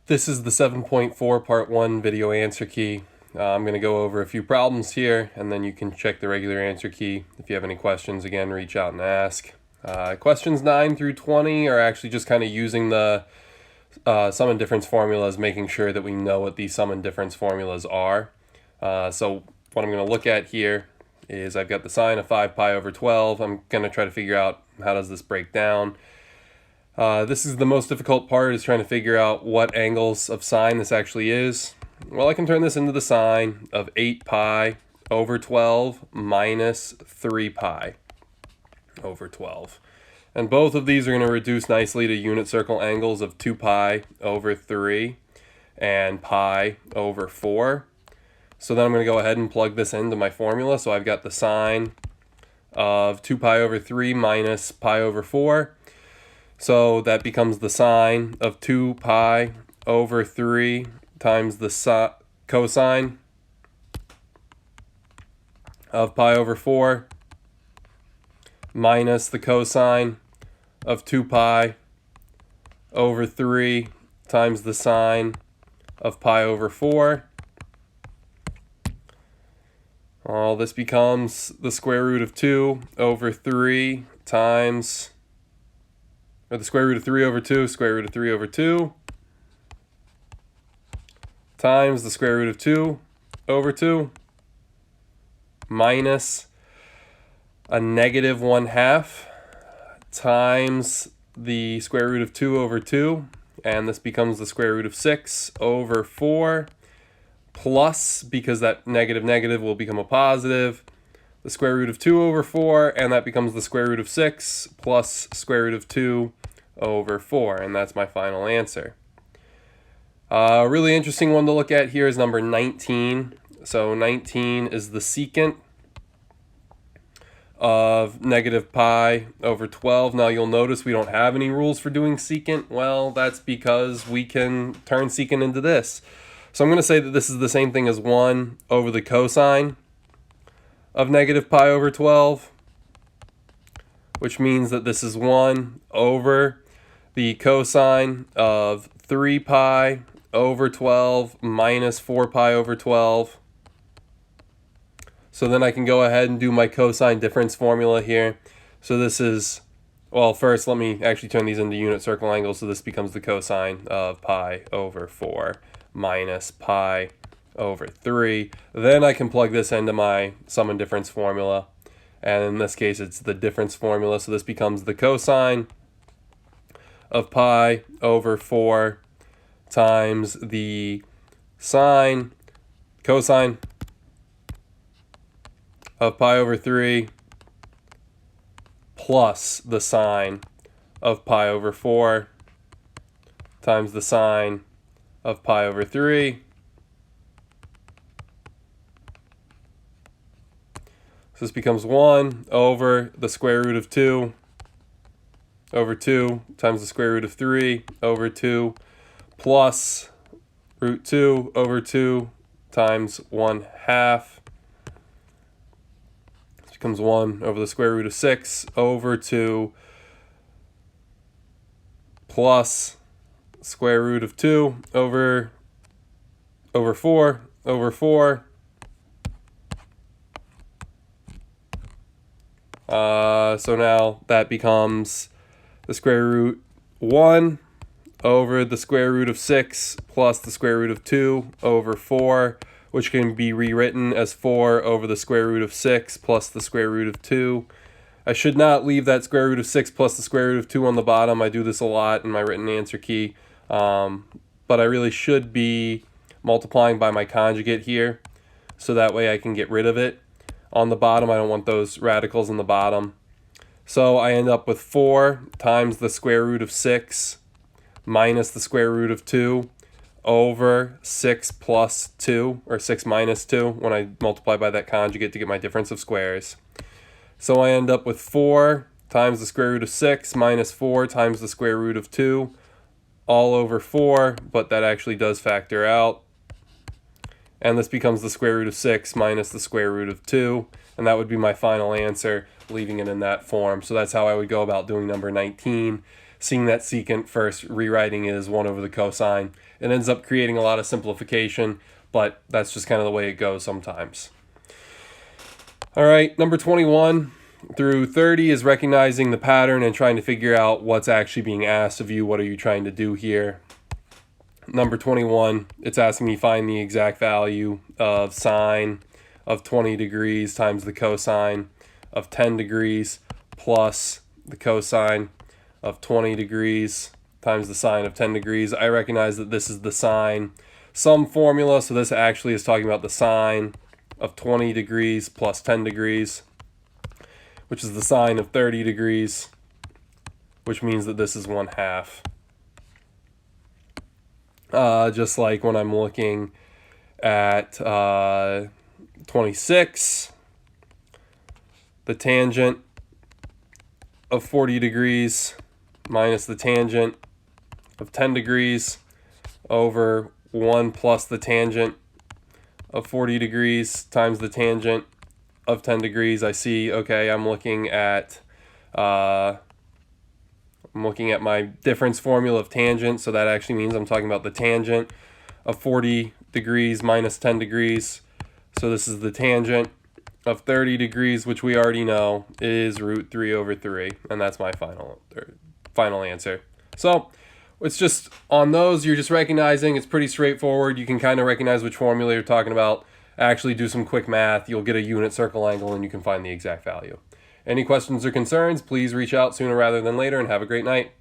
This is the 7.4 part 1 video answer key. I'm going to go over a few problems here, and then you can check the regular answer key. If you have any questions, again, reach out and ask. Questions 9 through 20 are actually just kind of using the sum and difference formulas, making sure that we know what these sum and difference formulas are. So what I'm going to look at here is I've got the sine of 5 pi over 12. I'm going to try to figure out how does this break down. This is the most difficult part, is trying to figure out what angles of sine this actually is. Well, I can turn this into the sine of 8 pi over 12 minus 3 pi over 12. And both of these are going to reduce nicely to unit circle angles of 2 pi over 3 and pi over 4. So then I'm going to go ahead and plug this into my formula. So I've got the sine of 2 pi over 3 minus pi over 4. So that becomes the sine of 2 pi over 3 times the cosine of pi over 4 minus the cosine of 2 pi over 3 times the sine of pi over 4. All this becomes the square root of 2 over 3 times, or the square root of 3 over 2, square root of 3 over 2, times the square root of 2 over 2, minus a negative 1/2 times the square root of 2 over 2, and this becomes the square root of 6 over 4, plus, because that negative will become a positive, the square root of 2 over 4, and that becomes the square root of 6 plus square root of 2 over 4, and that's my final answer. A really interesting one to look at here is number 19. So 19 is the secant of negative pi over 12. Now you'll notice we don't have any rules for doing secant. Well, that's because we can turn secant into this. So I'm going to say that this is the same thing as 1 over the cosine of negative pi over 12, which means that this is 1 over the cosine of 3 pi over 12 minus 4 pi over 12. So then I can go ahead and do my cosine difference formula here. So this is, well, first let me actually turn these into unit circle angles. So this becomes the cosine of pi over 4 minus pi over 3. Then I can plug this into my sum and difference formula. And in this case, it's the difference formula. So this becomes the cosine of pi over 4 times the cosine of pi over 3 plus the sine of pi over 4 times the sine of pi over 3. So this becomes 1 over the square root of 2 over 2 times the square root of 3 over 2 plus root 2 over 2 times 1/2. This becomes 1 over the square root of 6 over 2 plus square root of 2 over 4 over 4. So now that becomes the square root 1 over the square root of 6 plus the square root of 2 over 4, which can be rewritten as 4 over the square root of 6 plus the square root of 2. I should not leave that square root of 6 plus the square root of 2 on the bottom. I do this a lot in my written answer key, but I really should be multiplying by my conjugate here, so that way I can get rid of it on the bottom. I don't want those radicals in the bottom. So I end up with 4 times the square root of 6 minus the square root of 2 over 6 plus 2, or 6 minus 2, when I multiply by that conjugate to get my difference of squares. So I end up with 4 times the square root of 6 minus 4 times the square root of 2 all over 4, but that actually does factor out. And this becomes the square root of 6 minus the square root of 2, and that would be my final answer, leaving it in that form. So that's how I would go about doing number 19. seeing that secant first, rewriting it as 1 over the cosine. It ends up creating a lot of simplification, but that's just kind of the way it goes sometimes. All right, number 21 through 30 is recognizing the pattern and trying to figure out what's actually being asked of you. What are you trying to do here? Number 21, it's asking me find the exact value of sine of 20 degrees times the cosine of 10 degrees plus the cosine of 20 degrees times the sine of 10 degrees. I recognize that this is the sine sum formula, so this actually is talking about the sine of 20 degrees plus 10 degrees, which is the sine of 30 degrees, which means that this is 1/2. Just like when I'm looking at 26, the tangent of 40 degrees minus the tangent of 10 degrees over 1 plus the tangent of 40 degrees times the tangent of 10 degrees. I see, okay, I'm looking at my difference formula of tangent, so that actually means I'm talking about the tangent of 40 degrees minus 10 degrees. So this is the tangent of 30 degrees, which we already know is √3/3, and that's my final answer. So it's just on those, you're just recognizing it's pretty straightforward. You can kind of recognize which formula you're talking about. Actually do some quick math. You'll get a unit circle angle and you can find the exact value. Any questions or concerns, please reach out sooner rather than later, and have a great night.